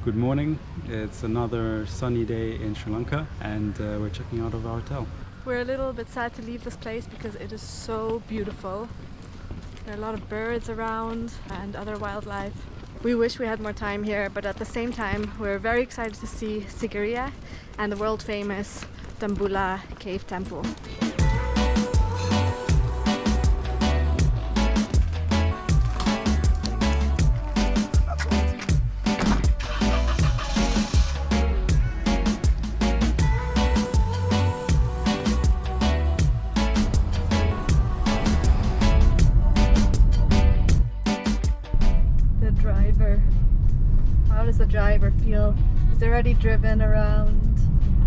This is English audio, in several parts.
Good morning. It's another sunny day in Sri Lanka and we're checking out of our hotel. We're a little bit sad to leave this place because it is so beautiful. There are a lot of birds around and other wildlife. We wish we had more time here, but at the same time we're very excited to see Sigiriya and the world famous Dambulla Cave Temple. How does the driver feel? He's already driven around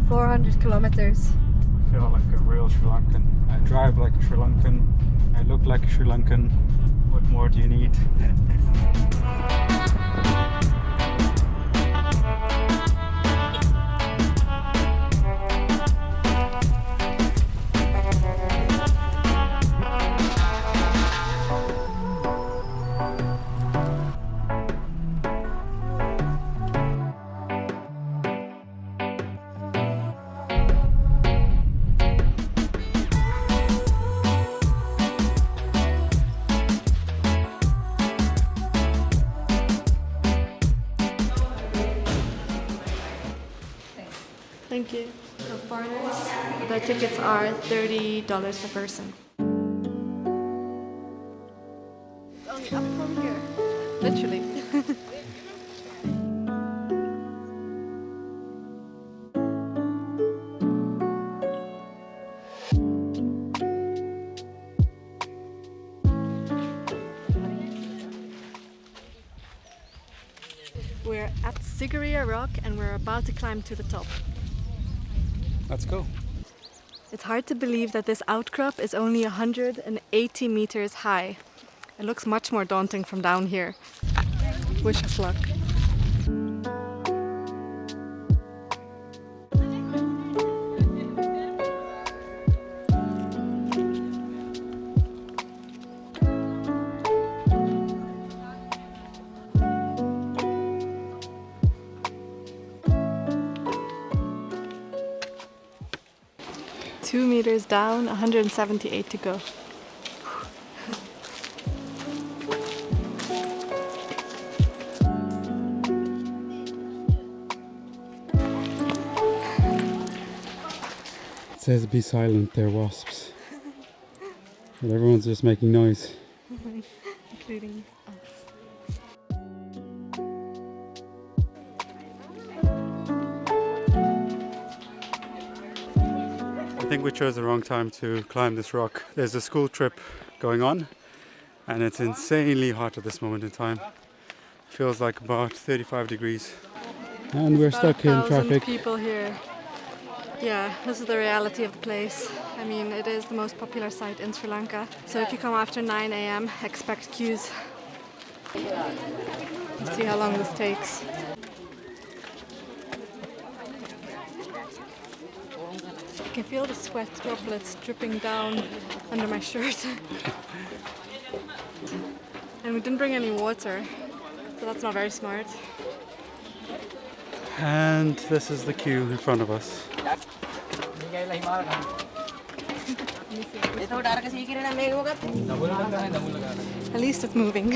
400 kilometers. I feel like a real Sri Lankan. I drive like a Sri Lankan. I look like a Sri Lankan. What more do you need? Thank you. For foreigners, the tickets are $30 per person. It's only up from here, literally. We're at Sigiriya Rock and we're about to climb to the top. Let's go. It's hard to believe that this outcrop is only 180 meters high. It looks much more daunting from down here. Wish us luck. 2 meters down, 178 to go. It says be silent, they're wasps. But everyone's just making noise. Including us. I think we chose the wrong time to climb this rock. There's a school trip going on and it's insanely hot at this moment in time. Feels like about 35 degrees. And we're stuck in traffic. People here. Yeah, this is the reality of the place. I mean, it is the most popular site in Sri Lanka. So if you come after 9 a.m., expect queues. Let's see how long this takes. I can feel the sweat droplets dripping down under my shirt. And we didn't bring any water, so that's not very smart. And this is the queue in front of us. At least it's moving.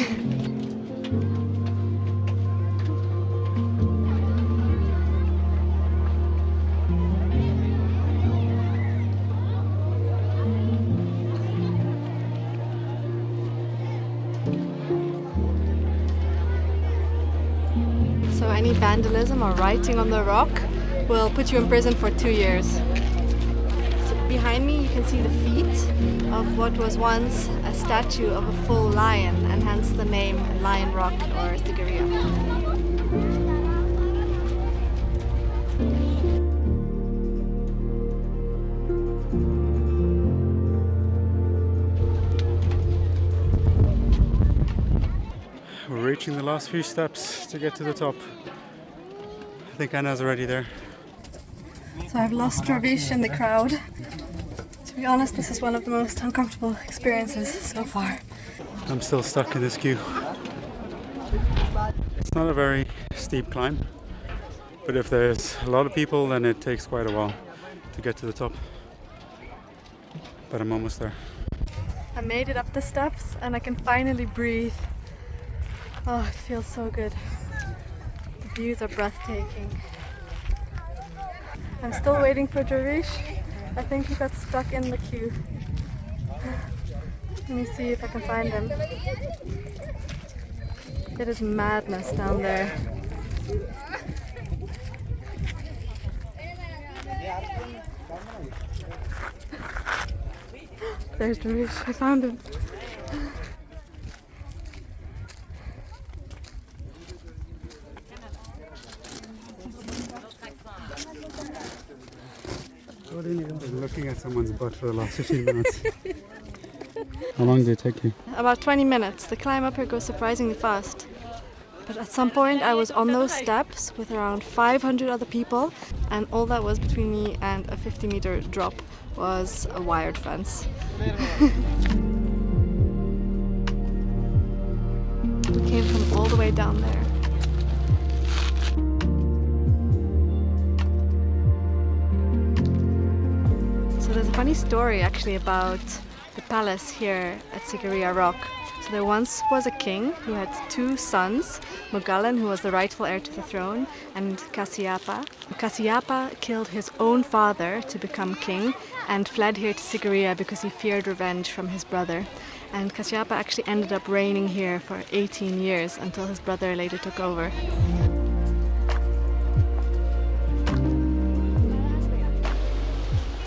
So any vandalism or writing on the rock will put you in prison for 2 years. So behind me you can see the feet of what was once a statue of a full lion, and hence the name Lion Rock or Sigiriya. We're reaching the last few steps to get to the top. I think Anna's already there. So I've lost Ravish in the crowd. To be honest, this is one of the most uncomfortable experiences so far. I'm still stuck in this queue. It's not a very steep climb, But if there's a lot of people, then it takes quite a while to get to the top. But I'm almost there. I made it up the steps and I can finally breathe. Oh, it feels so good. The views are breathtaking. I'm still waiting for Jarish. I think he got stuck in the queue. Let me see if I can find him. It is madness down there. There's Jarish. I found him. I'm looking at someone's butt for the last 15 minutes. How long did it take you? About 20 minutes. The climb up here goes surprisingly fast. But at some point I was on those steps with around 500 other people, and all that was between me and a 50-meter drop was a wired fence. We came from all the way down there. So there's a funny story actually about the palace here at Sigiriya Rock. So there once was a king who had two sons, Mogallan, who was the rightful heir to the throne, and Kasyapa. Kasyapa killed his own father to become king and fled here to Sigiriya because he feared revenge from his brother. And Kasyapa actually ended up reigning here for 18 years until his brother later took over.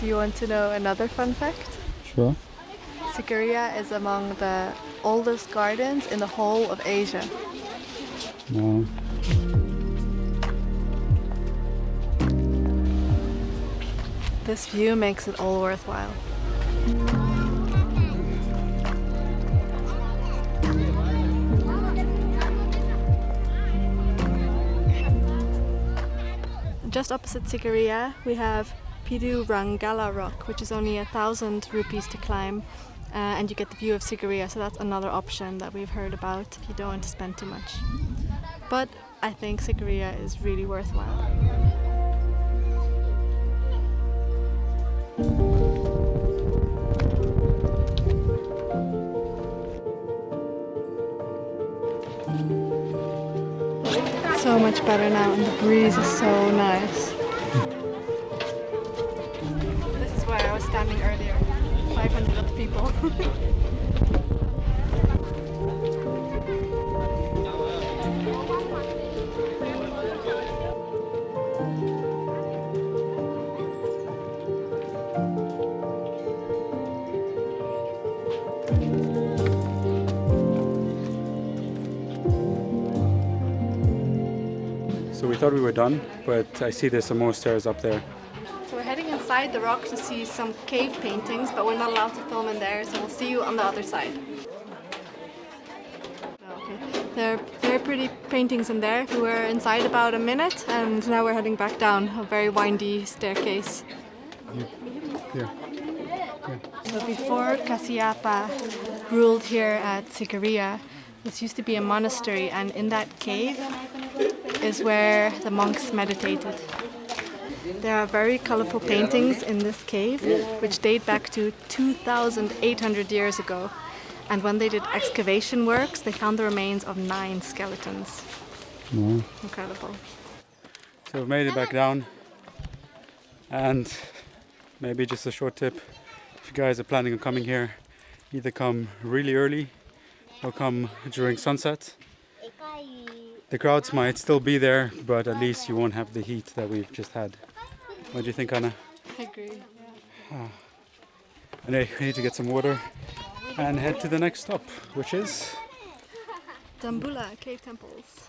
Do you want to know another fun fact? Sure. Sigiriya is among the oldest gardens in the whole of Asia. No. This view makes it all worthwhile. Just opposite Sigiriya, we have Rangala Rock, which is only 1,000 rupees to climb, and you get the view of Sigiriya, so that's another option that we've heard about if you don't want to spend too much. But I think Sigiriya is really worthwhile. So much better now, and the breeze is so nice. This is where I was standing earlier. 500 other people. So we thought we were done, but I see there's some more stairs up there. So we're heading inside the rock to see some cave paintings, but we're not allowed to film in there, so we'll see you on the other side. Okay. There are very pretty paintings in there. We were inside about a minute, and now we're heading back down a very windy staircase. Yeah. So before Kasyapa ruled here at Sigiriya, this used to be a monastery, and in that cave is where the monks meditated. There are very colorful paintings in this cave, which date back to 2,800 years ago. And when they did excavation works, they found the remains of 9 skeletons. No. Incredible. So we've made it back down, and maybe just a short tip: if you guys are planning on coming here, either come really early or come during sunset. The crowds might still be there, but at least you won't have the heat that we've just had. What do you think, Anna? I agree. Anyway, we need to get some water and head to the next stop, which is Dambulla Cave Temples.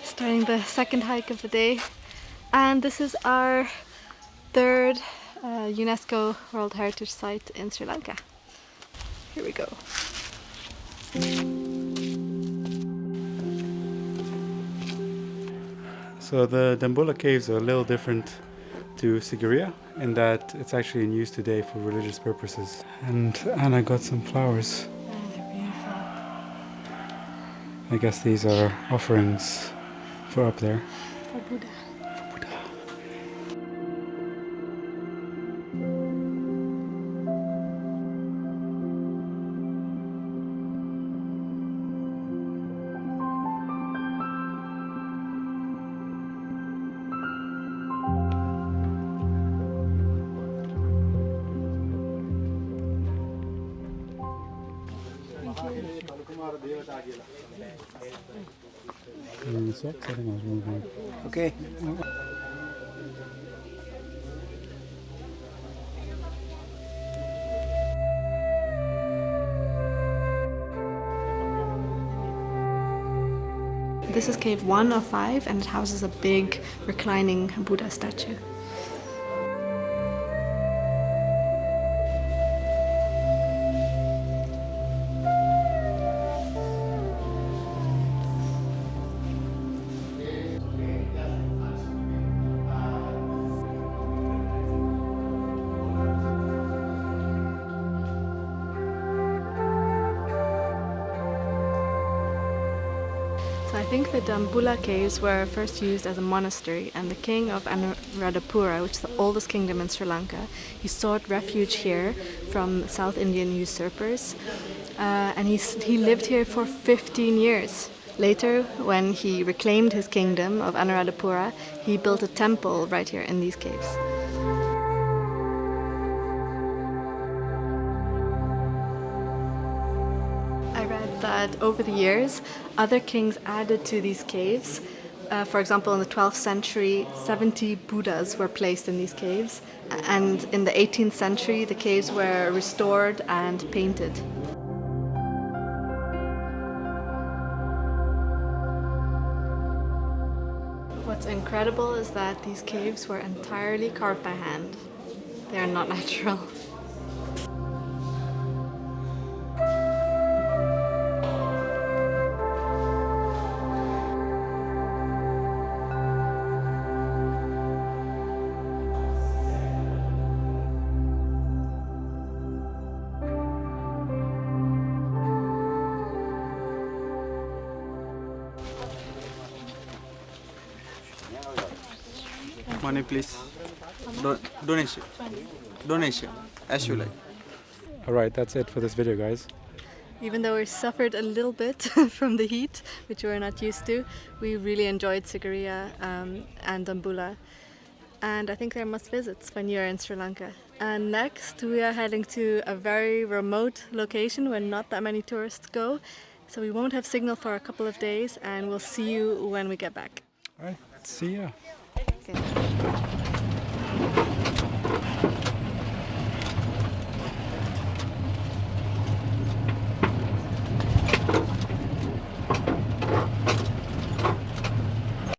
Starting the second hike of the day, and this is our third UNESCO World Heritage Site in Sri Lanka. Here we go. So the Dambulla Caves are a little different to Sigiriya in that it's actually in use today for religious purposes. And Anna got some flowers. Oh, they're beautiful. I guess these are offerings for up there. For Buddha. Okay. This is cave 1 of 5 and it houses a big reclining Buddha statue. I think the Dambulla caves were first used as a monastery, and the king of Anuradhapura, which is the oldest kingdom in Sri Lanka, he sought refuge here from South Indian usurpers, and he lived here for 15 years. Later, when he reclaimed his kingdom of Anuradhapura, he built a temple right here in these caves. That over the years, other kings added to these caves. For example, in the 12th century, 70 Buddhas were placed in these caves, and in the 18th century, the caves were restored and painted. What's incredible is that these caves were entirely carved by hand. They are not natural. Money, please. Donation. Donation, as you like. Alright, that's it for this video, guys. Even though we suffered a little bit from the heat, which we're not used to, we really enjoyed Sigiriya and Dambulla. And I think they're must visits when you're in Sri Lanka. And next we are heading to a very remote location where not that many tourists go. So we won't have signal for a couple of days, and we'll see you when we get back. Alright, see ya. Okay.